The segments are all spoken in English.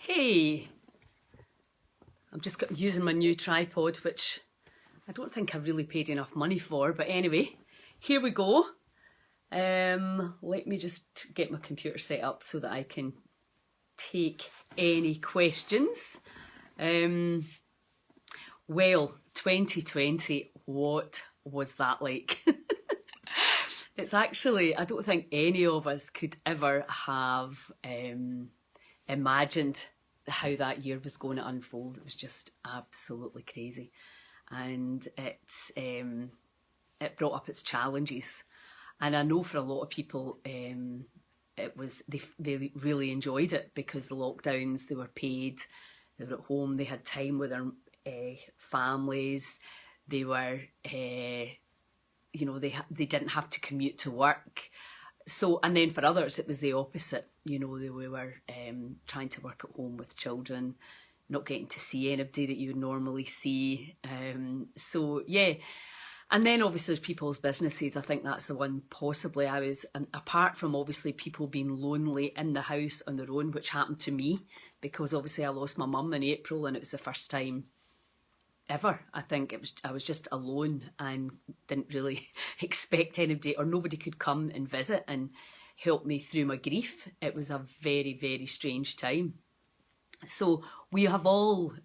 Hey, I'm just using my new tripod, which I don't think I really paid enough money for, but anyway, here we go. Let me just get my computer set up so that I can take any questions. Well, 2020, what was that like? It's actually, I don't think any of us could ever have imagined how that year was going to unfold. It was just absolutely crazy, and it brought up its challenges. And I know for a lot of people, it was they really enjoyed it because the lockdowns, they were paid, they were at home, they had time with their families, they were they didn't have to commute to work. So, and then for others, it was the opposite. We were trying to work at home with children, not getting to see anybody that you would normally see. So, yeah. And then obviously there's people's businesses. I think that's the one possibly I was, and apart from obviously people being lonely in the house on their own, which happened to me, because obviously I lost my mum in April and it was the first time ever. I think I was just alone and didn't really expect anybody, or nobody could come and visit and help me through my grief. It was a very, very strange time. So we have all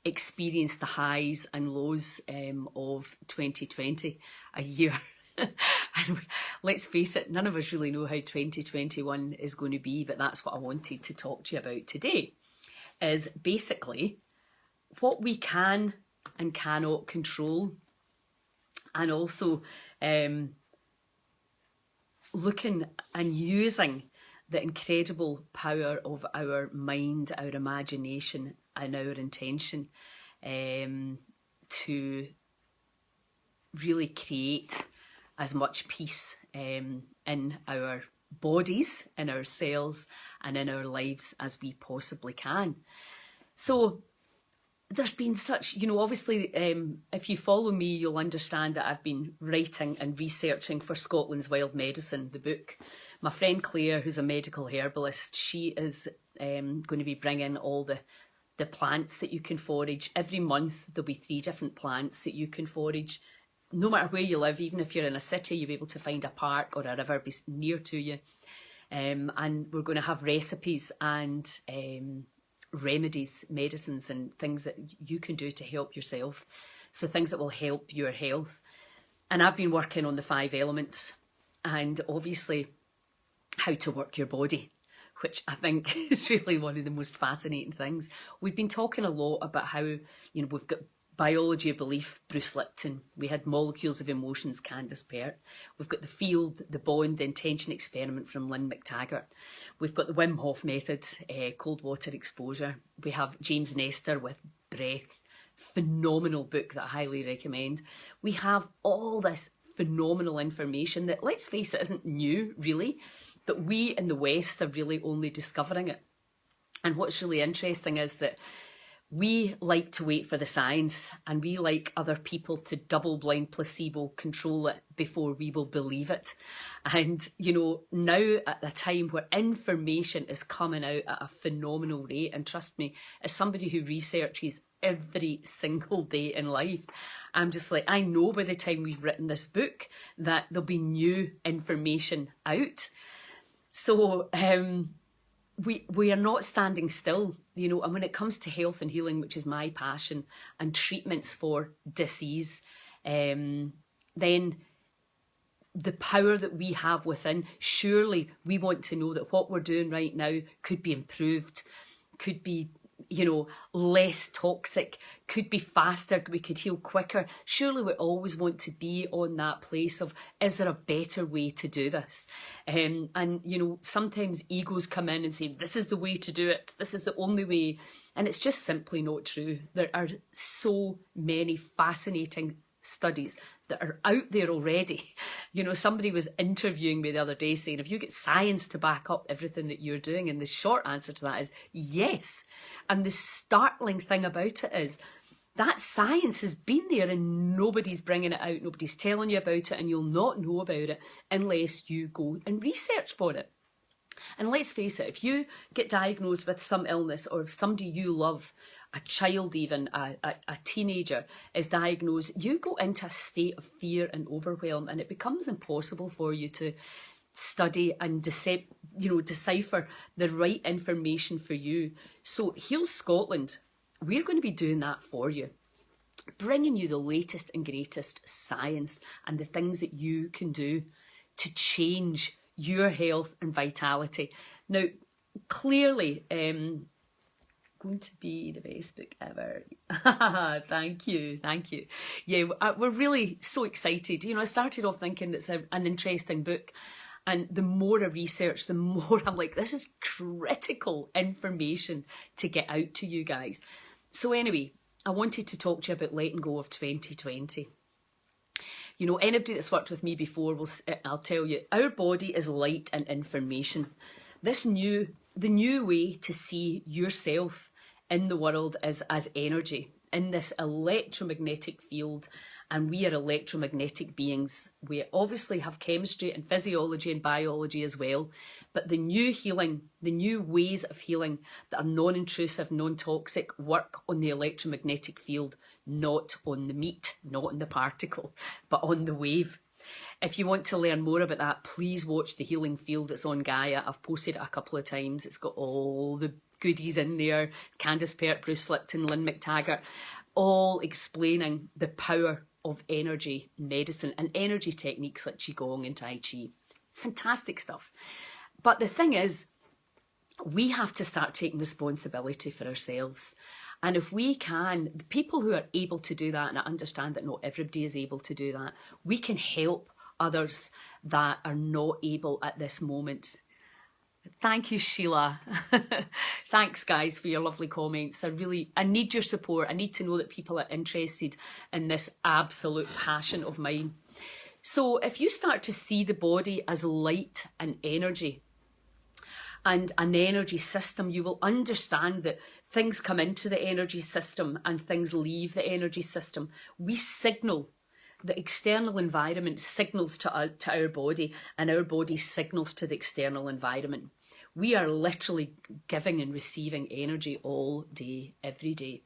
experienced the highs and lows of 2020, a year. And let's face it, none of us really know how 2021 is going to be, but that's what I wanted to talk to you about today, is basically what we can and cannot control, and also looking and using the incredible power of our mind, our imagination and our intention to really create as much peace in our bodies, in ourselves and in our lives as we possibly can. So there's been such, obviously, if you follow me, you'll understand that I've been writing and researching for Scotland's Wild Medicine, the book. My friend Claire, who's a medical herbalist, she is going to be bringing all the plants that you can forage. Every month there'll be 3 different plants that you can forage. No matter where you live, even if you're in a city, you'll be able to find a park or a river near to you. And we're going to have recipes and remedies, medicines and things that you can do to help yourself. So things that will help your health. And I've been working on the 5 elements and obviously how to work your body, which I think is really one of the most fascinating things. We've been talking a lot about how, we've got Biology of Belief, Bruce Lipton. We had Molecules of Emotions, Candace Pert. We've got The Field, The Bond, The Intention Experiment from Lynn McTaggart. We've got the Wim Hof Method, Cold Water Exposure. We have James Nestor with Breath. Phenomenal book that I highly recommend. We have all this phenomenal information that, let's face it, isn't new really, but we in the West are really only discovering it. And what's really interesting is that we like to wait for the science, and we like other people to double-blind placebo control it before we will believe it. And, now at the time where information is coming out at a phenomenal rate, and trust me, as somebody who researches every single day in life, I'm just like, I know by the time we've written this book that there'll be new information out. So, we are not standing still, and when it comes to health and healing, which is my passion, and treatments for disease, then the power that we have within, surely we want to know that what we're doing right now could be improved, could be, less toxic, could be faster, we could heal quicker. Surely we always want to be on that place of, is there a better way to do this? And sometimes egos come in and say, this is the way to do it, this is the only way. And it's just simply not true. There are so many fascinating studies that are out there already. Somebody was interviewing me the other day saying, have you got science to back up everything that you're doing? And the short answer to that is yes. And the startling thing about it is that science has been there and nobody's bringing it out. Nobody's telling you about it, and you'll not know about it unless you go and research for it. And let's face it, if you get diagnosed with some illness, or if somebody you love, a child even, a teenager is diagnosed, you go into a state of fear and overwhelm, and it becomes impossible for you to study and decipher the right information for you. So Heal Scotland, we're going to be doing that for you, bringing you the latest and greatest science and the things that you can do to change your health and vitality. Now, clearly, going to be the best book ever. Thank you. Yeah, we're really so excited. I started off thinking it's an interesting book, and the more I research, the more I'm like, this is critical information to get out to you guys. So anyway, I wanted to talk to you about letting go of 2020. Anybody that's worked with me before I'll tell you, our body is light and information. The new way to see yourself in the world is as energy, in this electromagnetic field, and we are electromagnetic beings. We obviously have chemistry and physiology and biology as well, but the new healing, the new ways of healing that are non-intrusive, non-toxic, work on the electromagnetic field, not on the meat, not on the particle, but on the wave. If you want to learn more about that, please watch The Healing Field. It's on Gaia. I've posted it a couple of times. It's got all the goodies in there. Candice Pert, Bruce Lipton, Lynn McTaggart, all explaining the power of energy medicine and energy techniques like Qigong and Tai Chi. Fantastic stuff. But the thing is, we have to start taking responsibility for ourselves. And if we can, the people who are able to do that, and I understand that not everybody is able to do that, we can help others that are not able at this moment. Thank you, Sheila. Thanks, guys, for your lovely comments. I need your support. I need to know that people are interested in this absolute passion of mine. So if you start to see the body as light and energy, and an energy system, you will understand that things come into the energy system and things leave the energy system. We signal, the external environment signals to our body, and our body signals to the external environment. We are literally giving and receiving energy all day, every day.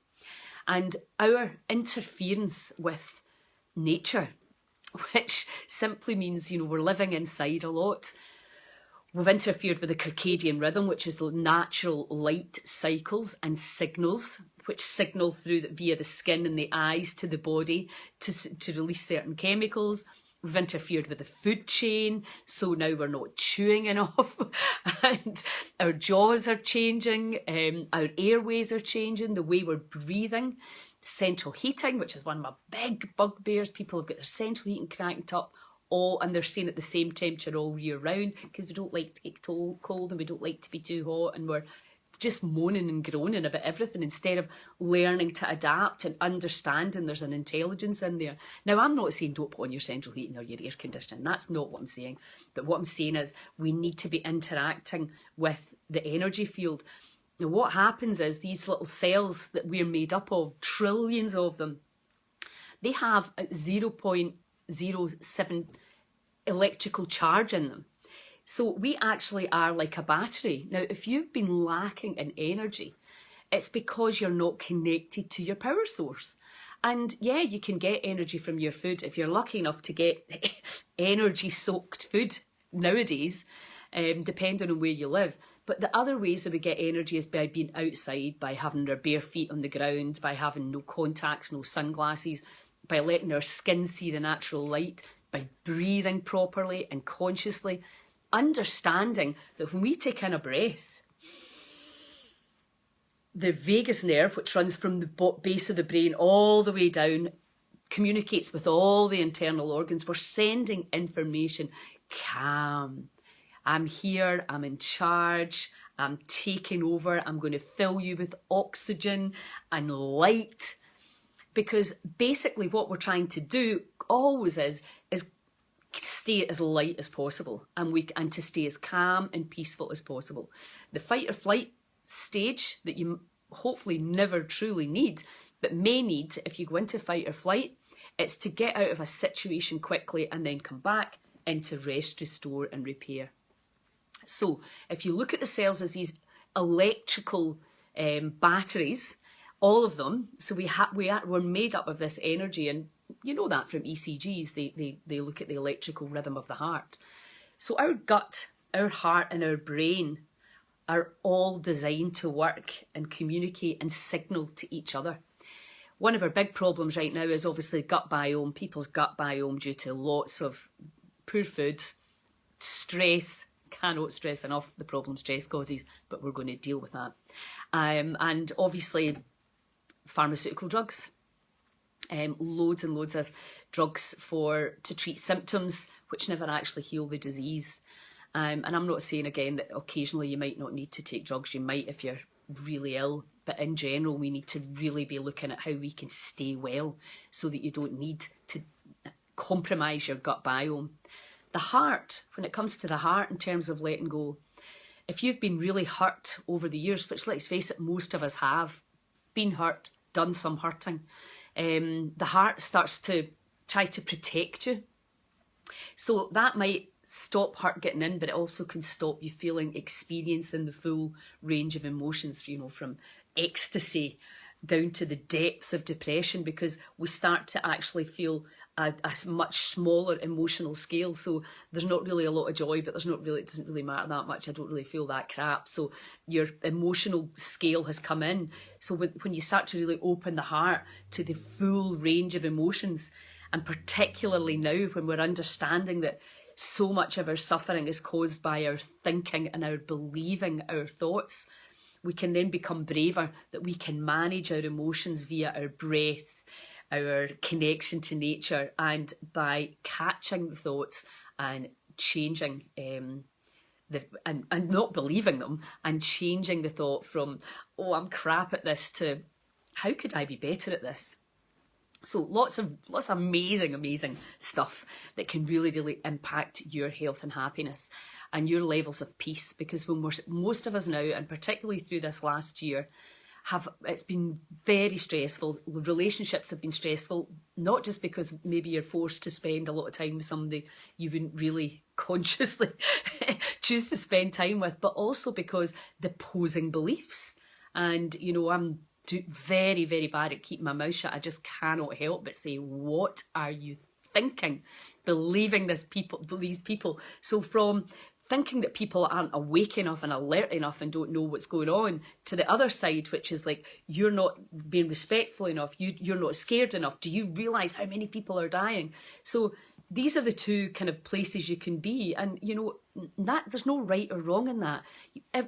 And our interference with nature, which simply means, we're living inside a lot. We've interfered with the circadian rhythm, which is the natural light cycles and signals, which signal via the skin and the eyes to the body to release certain chemicals. We've interfered with the food chain, so now we're not chewing enough, and our jaws are changing, our airways are changing, the way we're breathing. Central heating, which is one of my big bugbears. People have got their central heating cranked up, and they're staying at the same temperature all year round, because we don't like to get cold and we don't like to be too hot, and we're just moaning and groaning about everything instead of learning to adapt and understanding there's an intelligence in there. Now, I'm not saying don't put on your central heating or your air conditioning. That's not what I'm saying. But what I'm saying is we need to be interacting with the energy field. Now, what happens is these little cells that we're made up of, trillions of them, they have a 0.07 electrical charge in them. So we actually are like a battery. Now, if you've been lacking in energy, it's because you're not connected to your power source. And yeah, you can get energy from your food if you're lucky enough to get energy-soaked food nowadays, depending on where you live. But the other ways that we get energy is by being outside, by having our bare feet on the ground, by having no contacts, no sunglasses, by letting our skin see the natural light, by breathing properly and consciously, understanding that when we take in a breath, the vagus nerve, which runs from the base of the brain all the way down, communicates with all the internal organs. We're sending information. Calm. I'm here. I'm in charge. I'm taking over. I'm going to fill you with oxygen and light. Because basically what we're trying to do always is stay as light as possible, and to stay as calm and peaceful as possible. The fight or flight stage that you hopefully never truly need, but may need if you go into fight or flight, it's to get out of a situation quickly and then come back into rest, restore and repair. So if you look at the cells as these electrical batteries, all of them, so we're made up of this energy, and you know that from ECGs, they look at the electrical rhythm of the heart. So our gut, our heart and our brain are all designed to work and communicate and signal to each other. One of our big problems right now is obviously gut biome, people's gut biome, due to lots of poor foods, stress. Cannot stress enough the problem stress causes, but we're going to deal with that. And obviously pharmaceutical drugs, loads and loads of drugs to treat symptoms which never actually heal the disease. And I'm not saying again that occasionally you might not need to take drugs, you might if you're really ill, but in general we need to really be looking at how we can stay well so that you don't need to compromise your gut biome. The heart, when it comes to the heart in terms of letting go, if you've been really hurt over the years, which let's face it, most of us have been hurt, done some hurting, the heart starts to try to protect you. So that might stop hurt getting in, but it also can stop you experiencing the full range of emotions, from ecstasy down to the depths of depression, because we start to actually feel a much smaller emotional scale. So there's not really a lot of joy, but it doesn't really matter that much. I don't really feel that crap. So your emotional scale has come in. So when you start to really open the heart to the full range of emotions, and particularly now when we're understanding that so much of our suffering is caused by our thinking and our believing our thoughts, we can then become braver, that we can manage our emotions via our breath, our connection to nature, and by catching the thoughts and changing and not believing them, and changing the thought from, oh, I'm crap at this, to how could I be better at this? So lots of amazing stuff that can really impact your health and happiness and your levels of peace, because when most of us now, and particularly through this last year, it's been very stressful. Relationships have been stressful, not just because maybe you're forced to spend a lot of time with somebody you wouldn't really consciously choose to spend time with, but also because the opposing beliefs. And, I'm very bad at keeping my mouth shut. I just cannot help but say, what are you thinking? Believing these people. So from thinking that people aren't awake enough and alert enough and don't know what's going on, to the other side, which is like, you're not being respectful enough, you're not scared enough, do you realise how many people are dying? So these are the two kind of places you can be, and that there's no right or wrong in that.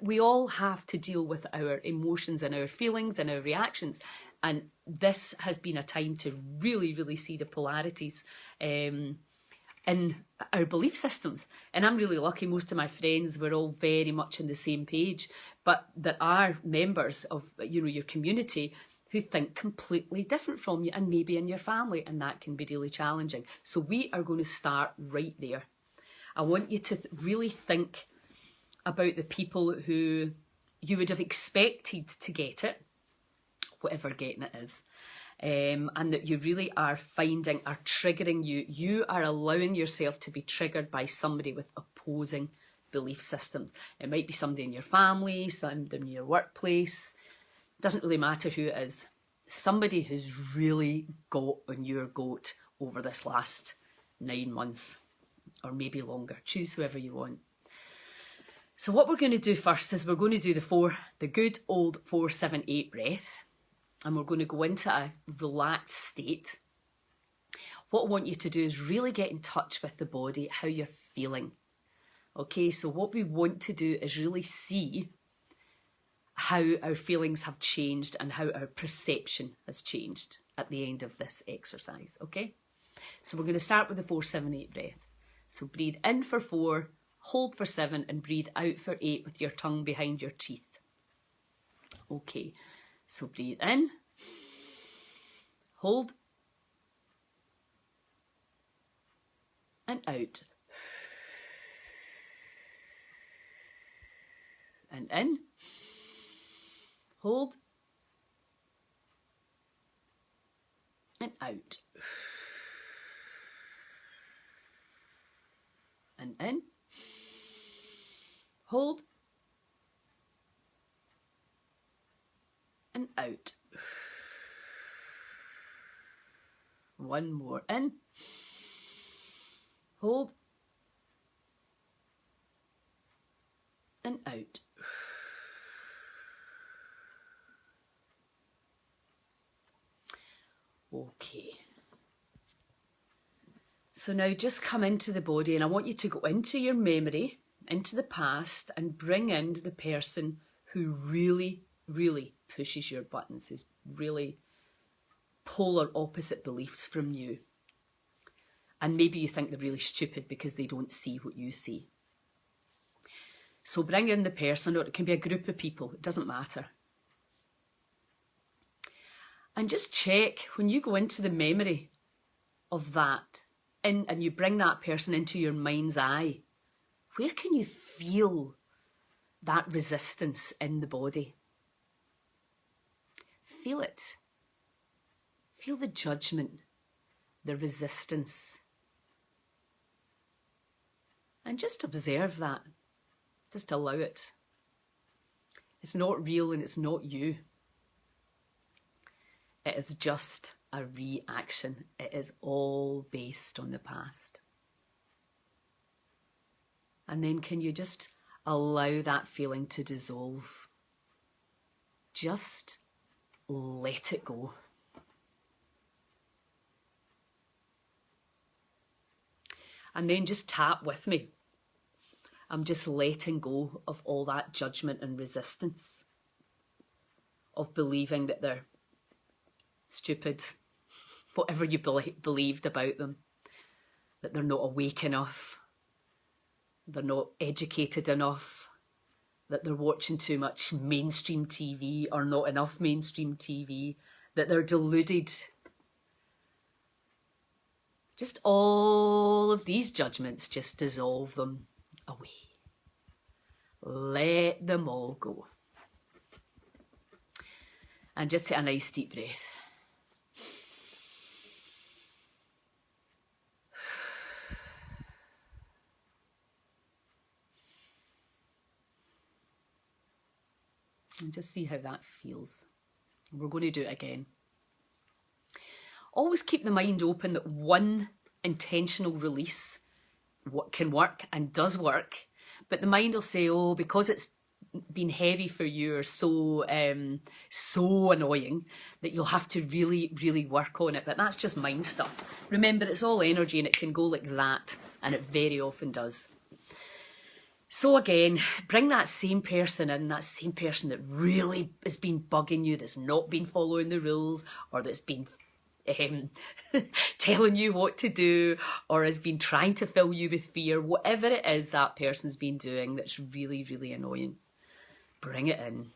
We all have to deal with our emotions and our feelings and our reactions, and this has been a time to really see the polarities in our belief systems. And I'm really lucky, most of my friends were all very much on the same page, but there are members of your community who think completely different from you, and maybe in your family, and that can be really challenging. So we are going to start right there. I want you to really think about the people who you would have expected to get it, whatever getting it is, and that you really are finding are triggering you. You are allowing yourself to be triggered by somebody with opposing belief systems. It might be somebody in your family, somebody in your workplace. It doesn't really matter who it is. Somebody who's really got on your goat over this last 9 months, or maybe longer. Choose whoever you want. So what we're going to do first is we're going to do the good old 4-7-8 breath. And we're going to go into a relaxed state. What I want you to do is really get in touch with the body, how you're feeling. Okay, so what we want to do is really see how our feelings have changed and how our perception has changed at the end of this exercise, okay? So we're going to start with the 4-7-8 breath. So breathe in for 4, hold for 7, and breathe out for 8 with your tongue behind your teeth. Okay. So breathe in, hold, and out. And in, hold, and out. And in, Hold. And out. One more. In. Hold. And out. Okay. So now just come into the body, and I want you to go into your memory, into the past, and bring in the person who really, really pushes your buttons, who's really polar opposite beliefs from you. And maybe you think they're really stupid because they don't see what you see. So bring in the person, or it can be a group of people, it doesn't matter. And just check, when you go into the memory of that, and you bring that person into your mind's eye, where can you feel that resistance in the body? Feel it. Feel the judgment, the resistance. And just observe that. Just allow it. It's not real and it's not you. It is just a reaction. It is all based on the past. And then can you just allow that feeling to dissolve? Just let it go. And then just tap with me. I'm just letting go of all that judgment and resistance, of believing that they're stupid, whatever you believed about them, that they're not awake enough, they're not educated enough, that they're watching too much mainstream TV or not enough mainstream TV, that they're deluded. Just all of these judgments, just dissolve them away. Let them all go. And just take a nice deep breath. And just see how that feels. We're going to do it again. Always keep the mind open that one intentional release can work and does work, but the mind will say, oh, because it's been heavy for you or so annoying that you'll have to really, really work on it. But that's just mind stuff. Remember, it's all energy and it can go like that, and it very often does. So again, bring that same person in, that same person that really has been bugging you, that's not been following the rules, or that's been telling you what to do, or has been trying to fill you with fear. Whatever it is that person's been doing that's really, really annoying, bring it in.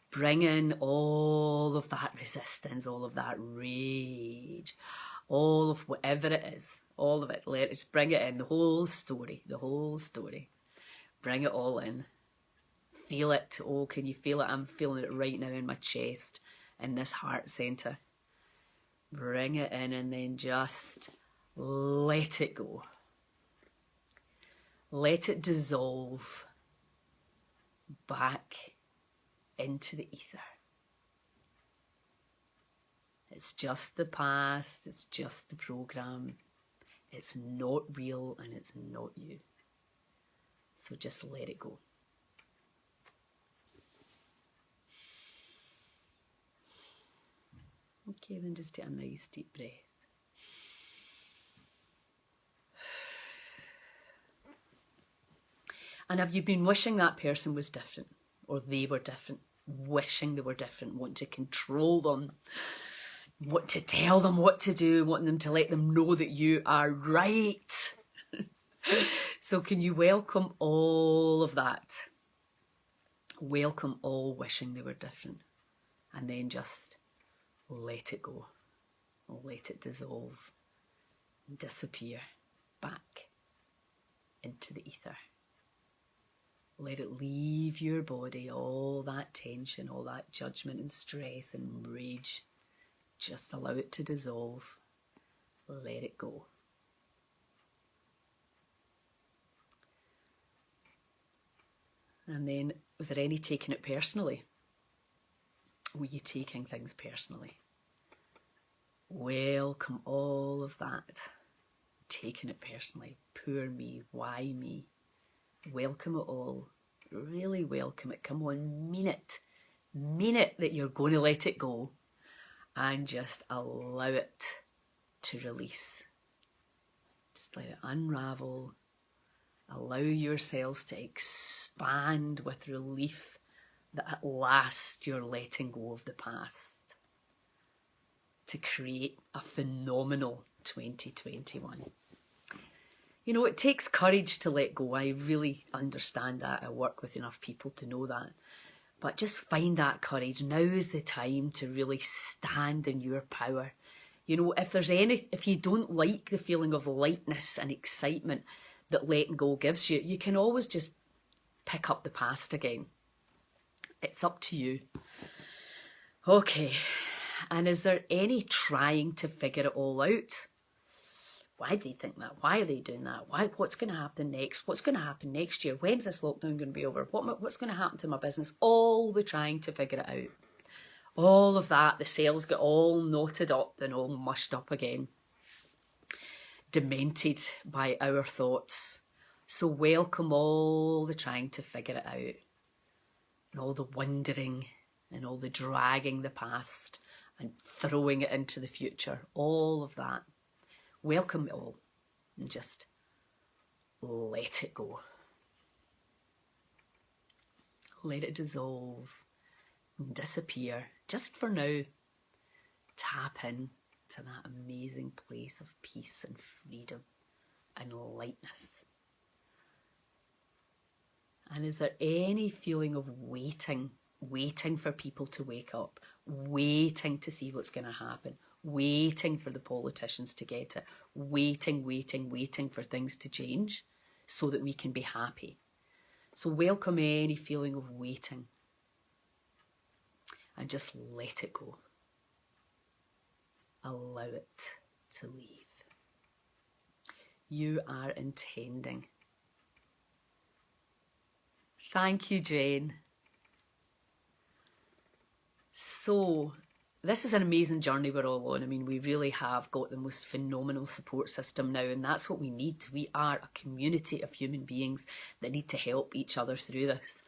Bring in all of that resistance, all of that rage, all of whatever it is, all of it. Just bring it in, the whole story. Bring it all in. Feel it. Oh, can you feel it? I'm feeling it right now in my chest, in this heart centre. Bring it in and then just let it go. Let it dissolve back into the ether. It's just the past, it's just the program. It's not real and it's not you. So just let it go. Okay, then just take a nice deep breath. And have you been wishing that person was different, or they were different, wishing they were different, wanting to control them, want to tell them what to do, wanting them to let them know that you are right? So can you welcome all of that? Welcome all wishing they were different, and then just let it go. Let it dissolve, disappear back into the ether. Let it leave your body, all that tension, all that judgment and stress and rage. Just allow it to dissolve. Let it go. And then, was there any taking it personally? Were you taking things personally? Welcome all of that. Taking it personally. Poor me. Why me? Welcome it all. Really welcome it. Come on, mean it. Mean it that you're going to let it go. And just allow it to release. Just let it unravel. Allow yourselves to expand with relief that at last you're letting go of the past to create a phenomenal 2021. You know, it takes courage to let go. I really understand that. I work with enough people to know that. But just find that courage. Now is the time to really stand in your power. You know, if you don't like the feeling of lightness and excitement that letting go gives you, you can always just pick up the past again. It's up to you. Okay, and is there any trying to figure it all out? Why do they think that? Why are they doing that? What's going to happen next? What's going to happen next year? When's this lockdown going to be over? What's going to happen to my business? All the trying to figure it out. All of that, the sails get all knotted up and all mushed up again. Demented by our thoughts. So welcome all the trying to figure it out. And all the wondering and all the dragging the past and throwing it into the future. All of that. Welcome it all and just let it go. Let it dissolve and disappear just for now. Tap in to that amazing place of peace and freedom and lightness. And is there any feeling of waiting for people to wake up, waiting to see what's going to happen, waiting for the politicians to get it, waiting for things to change so that we can be happy? So welcome any feeling of waiting and just let it go. Allow it to leave. You are intending. Thank you, Jane. So, this is an amazing journey we're all on. I mean, we really have got the most phenomenal support system now, and that's what we need. We are a community of human beings that need to help each other through this.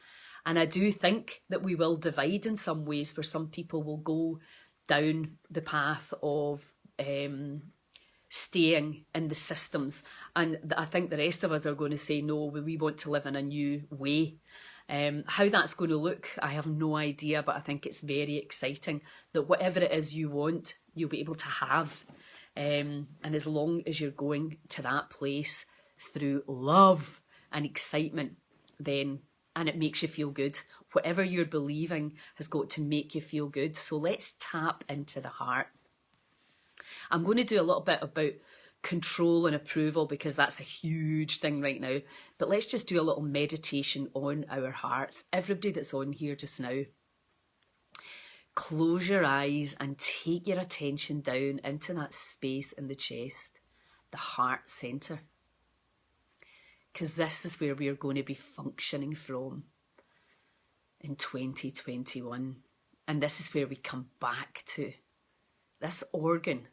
And I do think that we will divide in some ways, where some people will go down the path of staying in the systems. And I think the rest of us are going to say, no, we want to live in a new way. How that's going to look, I have no idea, but I think it's very exciting that whatever it is you want, you'll be able to have. And as long as you're going to that place through love and excitement, then, and it makes you feel good. Whatever you're believing has got to make you feel good. So let's tap into the heart. I'm going to do a little bit about control and approval because that's a huge thing right now. But let's just do a little meditation on our hearts. Everybody that's on here just now, close your eyes and take your attention down into that space in the chest, the heart centre. Because this is where we are going to be functioning from in 2021. And this is where we come back to. This organ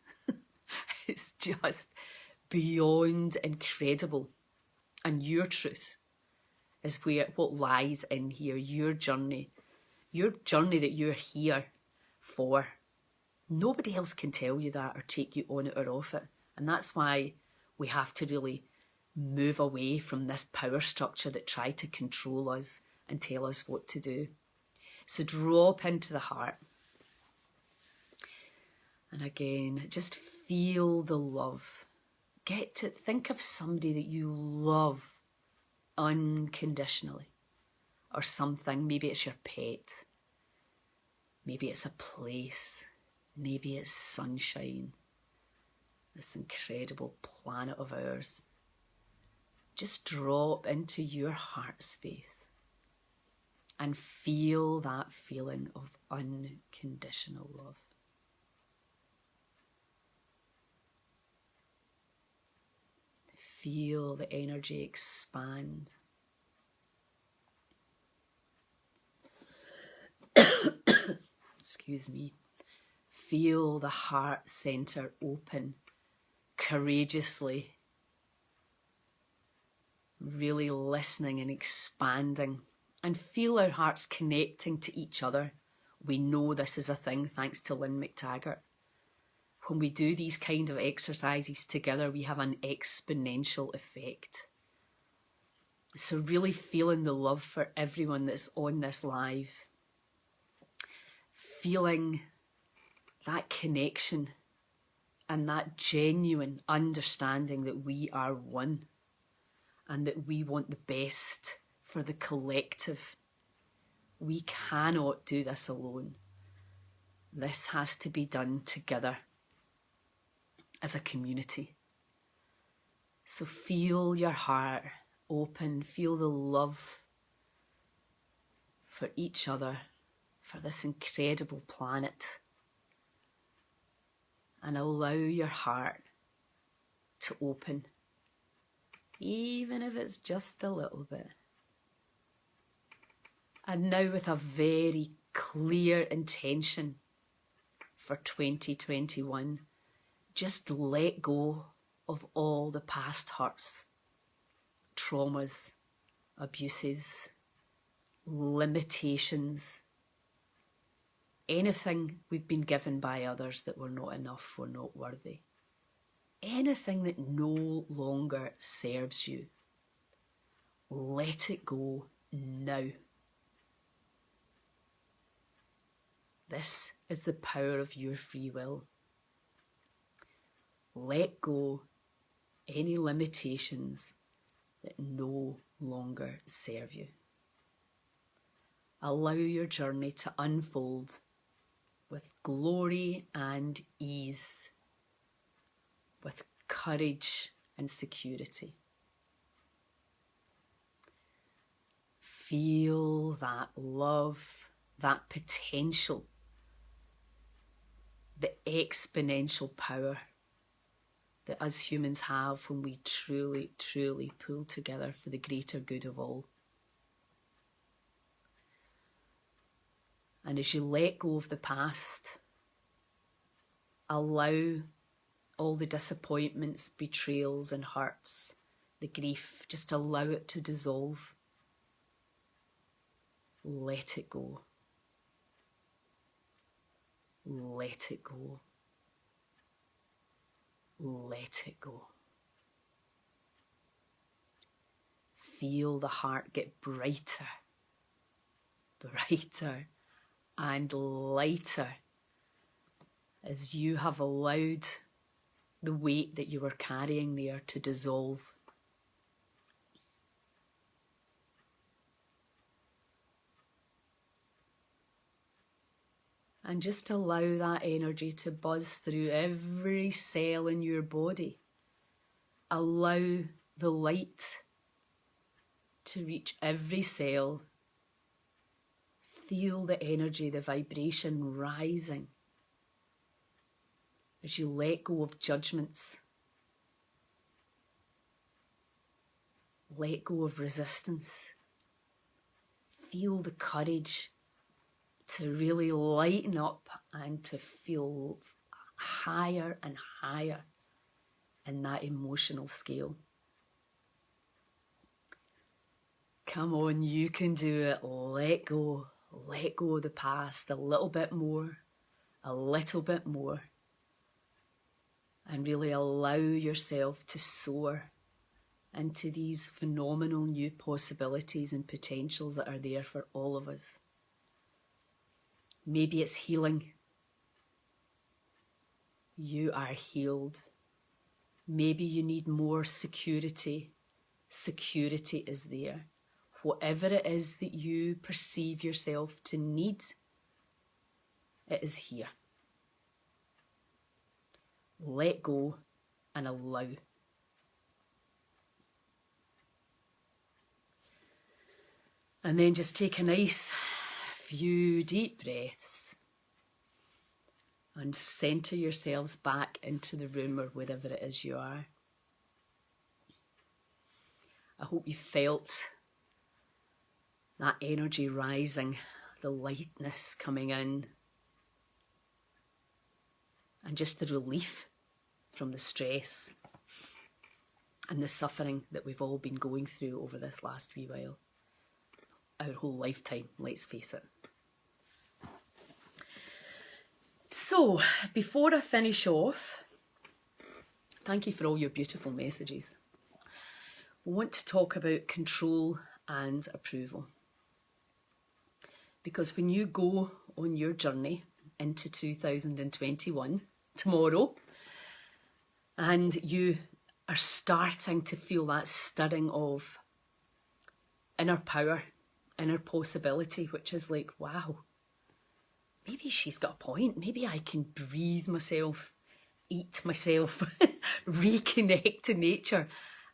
is just beyond incredible. And your truth is what lies in here, your journey that you're here for. Nobody else can tell you that or take you on it or off it. And that's why we have to really move away from this power structure that try to control us and tell us what to do. So drop into the heart. And again, just feel the love. Get to think of somebody that you love unconditionally. Or something, maybe it's your pet. Maybe it's a place. Maybe it's sunshine. This incredible planet of ours. Just drop into your heart space and feel that feeling of unconditional love. Feel the energy expand. excuse me, feel the heart center open courageously, really listening and expanding, and feel our hearts connecting to each other. We know this is a thing thanks to Lynn McTaggart. When we do these kind of exercises together, we have an exponential effect. So really feeling the love for everyone that's on this live. Feeling that connection and that genuine understanding that we are one and that we want the best for the collective. We cannot do this alone. This has to be done together as a community. So feel your heart open, feel the love for each other, for this incredible planet, and allow your heart to open, even if it's just a little bit. And now with a very clear intention for 2021, just let go of all the past hurts, traumas, abuses, limitations, anything we've been given by others that we're not enough, we're not worthy. Anything that no longer serves you, let it go now. This is the power of your free will. Let go any limitations that no longer serve you. Allow your journey to unfold with glory and ease, with courage and security. Feel that love, that potential, the exponential power that us humans have when we truly, truly pull together for the greater good of all. And as you let go of the past, allow all the disappointments, betrayals and hurts, the grief, just allow it to dissolve. Let it go. Let it go. Let it go. Feel the heart get brighter, brighter and lighter as you have allowed the weight that you were carrying there to dissolve. And just allow that energy to buzz through every cell in your body. Allow the light to reach every cell. Feel the energy, the vibration rising as you let go of judgments. Let go of resistance. Feel the courage to really lighten up and to feel higher and higher in that emotional scale. Come on, you can do it. Let go. Let go of the past a little bit more, a little bit more. And really allow yourself to soar into these phenomenal new possibilities and potentials that are there for all of us. Maybe it's healing. You are healed. Maybe you need more security. Security is there. Whatever it is that you perceive yourself to need, it is here. Let go and allow. And then just take a nice few deep breaths and centre yourselves back into the room or wherever it is you are. I hope you felt that energy rising, the lightness coming in, and just the relief from the stress and the suffering that we've all been going through over this last wee while. Our whole lifetime, let's face it. So, before I finish off, thank you for all your beautiful messages. We want to talk about control and approval. Because when you go on your journey into 2021, tomorrow, and you are starting to feel that stirring of inner power, inner possibility, which is like, wow, maybe she's got a point. Maybe I can breathe myself, eat myself, reconnect to nature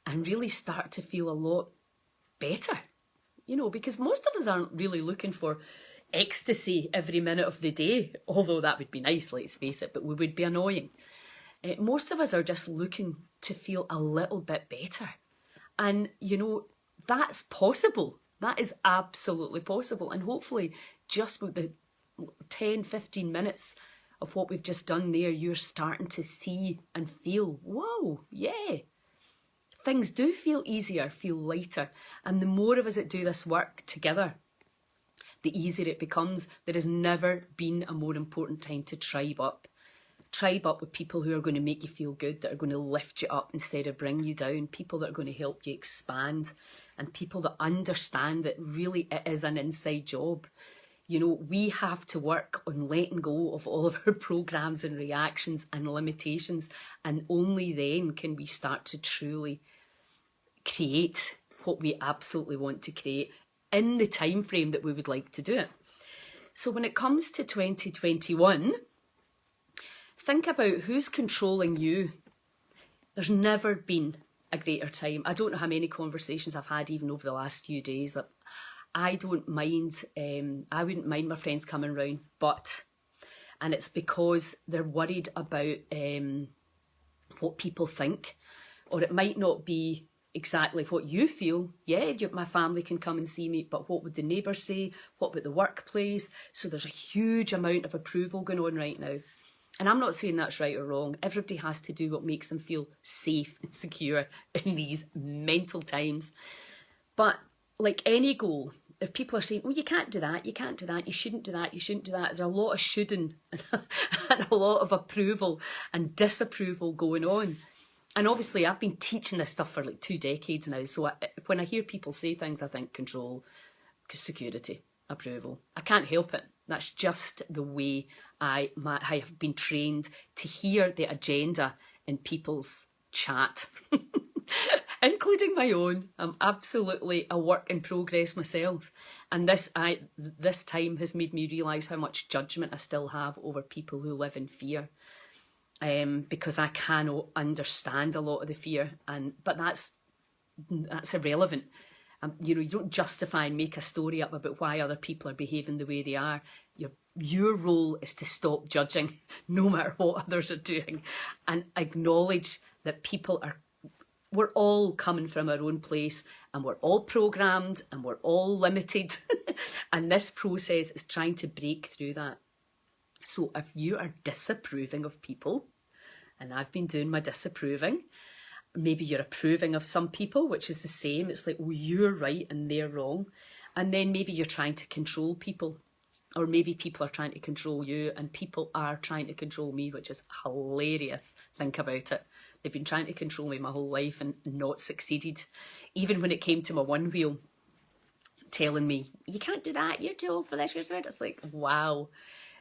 and really start to feel a lot better. You know, because most of us aren't really looking for ecstasy every minute of the day, although that would be nice, let's face it, but we would be annoying. Most of us are just looking to feel a little bit better. And, you know, that's possible. That is absolutely possible. And hopefully just with the 10, 15 minutes of what we've just done there, you're starting to see and feel, whoa, yeah. Things do feel easier, feel lighter. And the more of us that do this work together, the easier it becomes. There has never been a more important time to tribe up. Tribe up with people who are going to make you feel good, that are going to lift you up instead of bring you down, people that are going to help you expand, and people that understand that really it is an inside job. You know, we have to work on letting go of all of our programs and reactions and limitations, and only then can we start to truly create what we absolutely want to create in the time frame that we would like to do it. So when it comes to 2021, think about who's controlling you. There's never been a greater time. I don't know how many conversations I've had even over the last few days. I don't mind, I wouldn't mind my friends coming round, and it's because they're worried about what people think, or it might not be exactly what you feel. Yeah, my family can come and see me, but what would the neighbours say? What about the workplace? So there's a huge amount of approval going on right now. And I'm not saying that's right or wrong. Everybody has to do what makes them feel safe and secure in these mental times. But like any goal, if people are saying, well, you can't do that, you can't do that, you shouldn't do that, you shouldn't do that, there's a lot of shoulding and a lot of approval and disapproval going on. And obviously I've been teaching this stuff for like 2 decades now. So when I hear people say things, I think control, security, approval. I can't help it. That's just the way I have been trained to hear the agenda in people's chat, including my own. I'm absolutely a work in progress myself. And this time has made me realise how much judgment I still have over people who live in fear. Because I cannot understand a lot of the fear, but that's irrelevant. You know, you don't justify and make a story up about why other people are behaving the way they are. Your role is to stop judging, no matter what others are doing, and acknowledge that we're all coming from our own place, and we're all programmed, and we're all limited, and this process is trying to break through that. So if you are disapproving of people, and I've been doing my disapproving, maybe you're approving of some people, which is the same. It's like, well, you're right and they're wrong. And then maybe you're trying to control people, or maybe people are trying to control you, and people are trying to control me, which is hilarious. Think about it. They've been trying to control me my whole life and not succeeded. Even when it came to my one wheel, telling me, you can't do that, you're too old for this, you're too old. It's like, wow.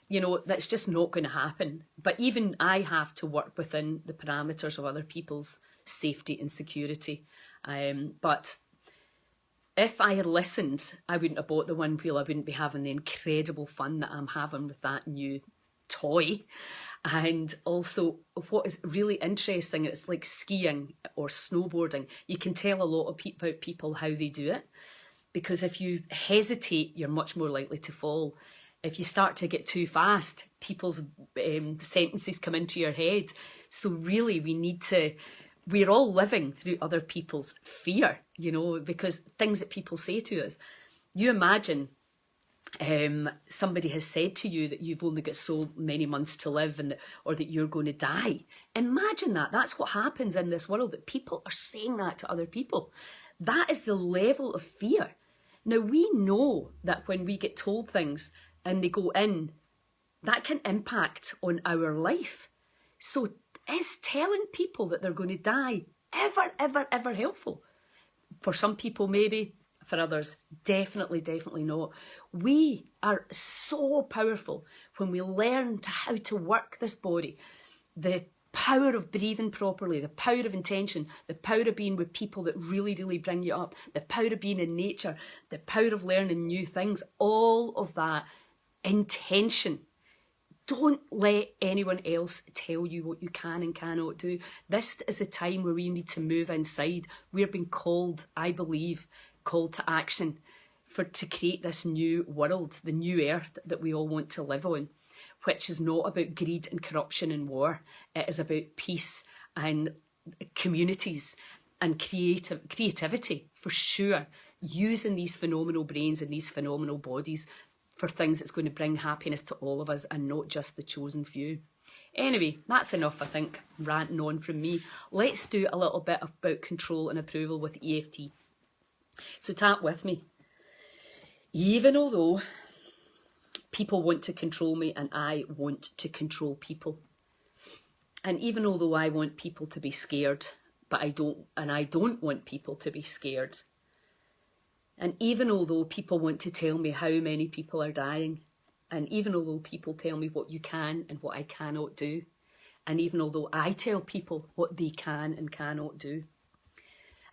You know, that's just not going to happen. But even I have to work within the parameters of other people's safety and security. But if I had listened, I wouldn't have bought the one wheel. I wouldn't be having the incredible fun that I'm having with that new toy. And also, what is really interesting, it's like skiing or snowboarding. You can tell a lot about people how they do it. Because if you hesitate, you're much more likely to fall. If you start to get too fast, people's sentences come into your head. So really, we're all living through other people's fear, you know, because things that people say to us. You imagine somebody has said to you that you've only got so many months to live, or that you're going to die. Imagine that. That's what happens in this world, that people are saying that to other people. That is the level of fear. Now, we know that when we get told things and they go in, that can impact on our life. So is telling people that they're going to die ever helpful? For some people, maybe. For others, definitely not. We are so powerful when we learn how to work this body. The power of breathing properly, the power of intention, the power of being with people that really bring you up, the power of being in nature, the power of learning new things, all of that intention. Don't let anyone else tell you what you can and cannot do. This is a time where we need to move inside. We're being called, I believe, called to action to create this new world, the new earth that we all want to live on, which is not about greed and corruption and war. It is about peace and communities and creativity, for sure, using these phenomenal brains and these phenomenal bodies for things that's going to bring happiness to all of us and not just the chosen few. Anyway, that's enough, I think, ranting on from me. Let's do a little bit about control and approval with EFT. So tap with me. Even although people want to control me and I want to control people, and even although I want people to be scared, but I don't want people to be scared, and even although people want to tell me how many people are dying, and even although people tell me what you can and what I cannot do, and even although I tell people what they can and cannot do,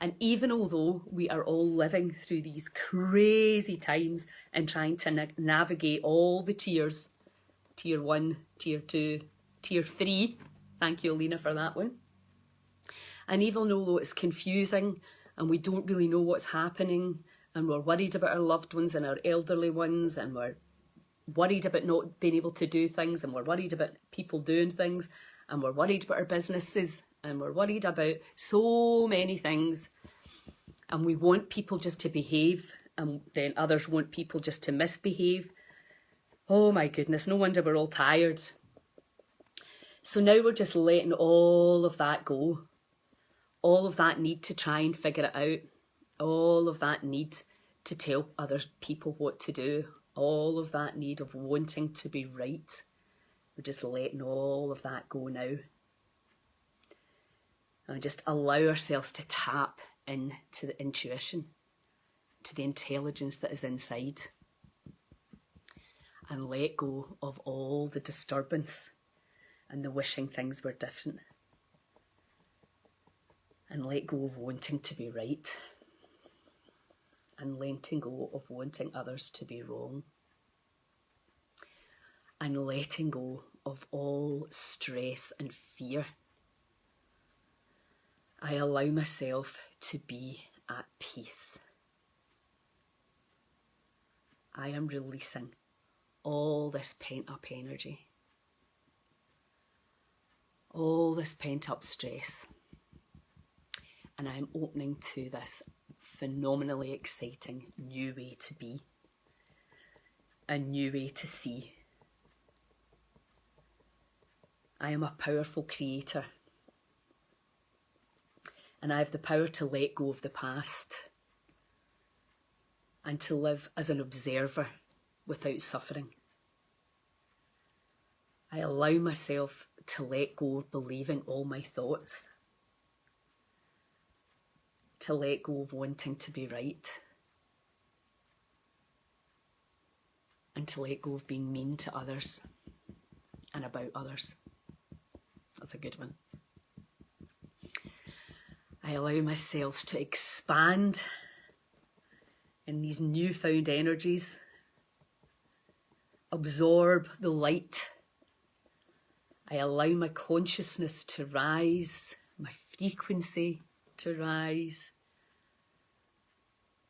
and even although we are all living through these crazy times and trying to navigate all the tiers, tier 1, tier 2, tier 3, thank you, Alina, for that one. And even although it's confusing and we don't really know what's happening, and we're worried about our loved ones and our elderly ones, and we're worried about not being able to do things, and we're worried about people doing things, and we're worried about our businesses, and we're worried about so many things, and we want people just to behave, and then others want people just to misbehave. Oh my goodness, no wonder we're all tired. So now we're just letting all of that go. All of that need to try and figure it out. All of that need to tell other people what to do. All of that need of wanting to be right. We're just letting all of that go now. And just allow ourselves to tap into the intuition, to the intelligence that is inside. And let go of all the disturbance and the wishing things were different. And let go of wanting to be right. And letting go of wanting others to be wrong. And letting go of all stress and fear. I allow myself to be at peace. I am releasing all this pent-up energy. All this pent-up stress. And I'm opening to this phenomenally exciting new way to be, a new way to see. I am a powerful creator, and I have the power to let go of the past and to live as an observer without suffering. I allow myself to let go of believing all my thoughts, to let go of wanting to be right, and to let go of being mean to others and about others. That's a good one. I allow myself to expand in these newfound energies, absorb the light. I allow my consciousness to rise, my frequency to rise.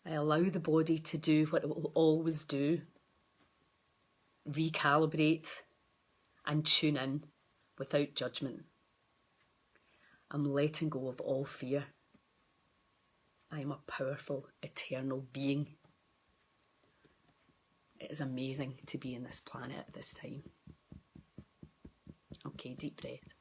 I allow the body to do what it will always do, recalibrate and tune in without judgment. I'm letting go of all fear. I am a powerful, eternal being. It is amazing to be in this planet at this time. Okay, deep breath.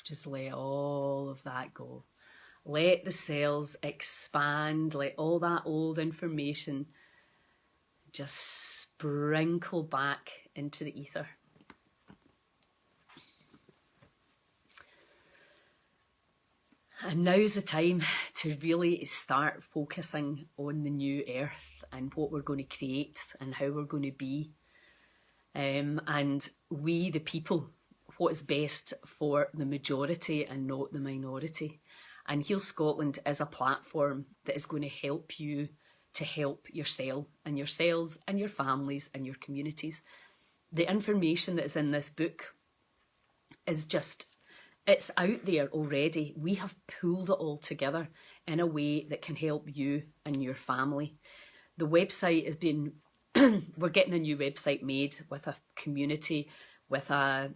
Just let all of that go. Let the cells expand, let all that old information just sprinkle back into the ether. And now's the time to really start focusing on the new earth and what we're going to create and how we're going to be. And we, the people, what is best for the majority and not the minority. And Heal Scotland is a platform that is going to help you to help yourself and your cells and your families and your communities. The information that is in this book is just, it's out there already. We have pulled it all together in a way that can help you and your family. The website has been, we're getting a new website made with a community, with a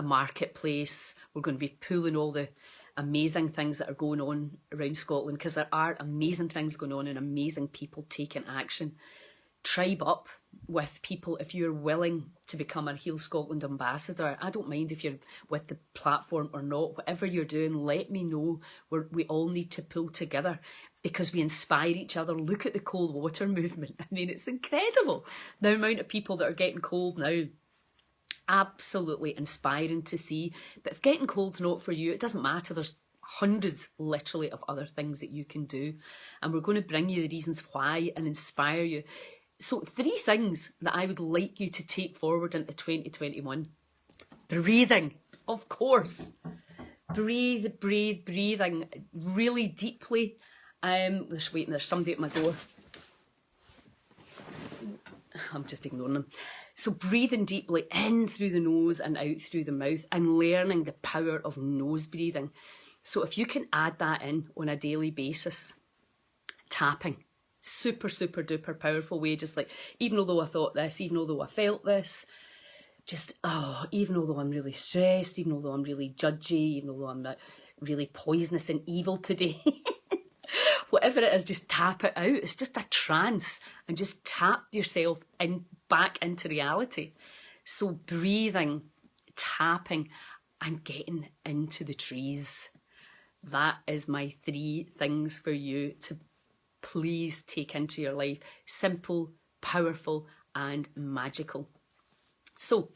marketplace. We're going to be pulling all the amazing things that are going on around Scotland, because there are amazing things going on and amazing people taking action. Tribe up with people if you're willing to become a Heal Scotland ambassador. I don't mind if you're with the platform or not. Whatever you're doing, let me know. We all need to pull together because we inspire each other. Look at the cold water movement. I mean, it's incredible the amount of people that are getting cold now. Absolutely inspiring to see. But if getting cold's not for you, it doesn't matter. There's hundreds literally of other things that you can do, and we're going to bring you the reasons why and inspire you. So 3 things that I would like you to take forward into 2021. Breathing, of course. Breathing really deeply. Just waiting, there's somebody at my door. I'm just ignoring them. So breathing deeply in through the nose and out through the mouth, and learning the power of nose breathing. So if you can add that in on a daily basis, tapping, super duper powerful way. Just like, even although I thought this, even although I felt this, just, even although I'm really stressed, even although I'm really judgy, even although I'm not really poisonous and evil today, whatever it is, just tap it out. It's just a trance, and just tap yourself back into reality. So breathing, tapping, and getting into the trees. That is my 3 things for you to please take into your life. Simple, powerful, and magical. So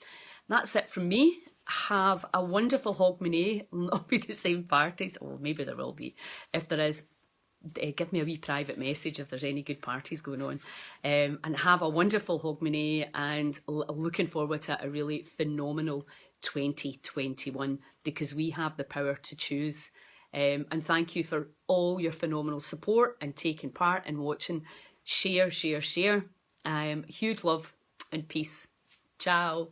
that's it from me. Have a wonderful Hogmanay. Will not be the same parties, or maybe there will be. If there is, give me a wee private message if there's any good parties going on. And have a wonderful Hogmanay, and looking forward to a really phenomenal 2021, because we have the power to choose. And thank you for all your phenomenal support and taking part and watching. Share. Huge love and peace. Ciao.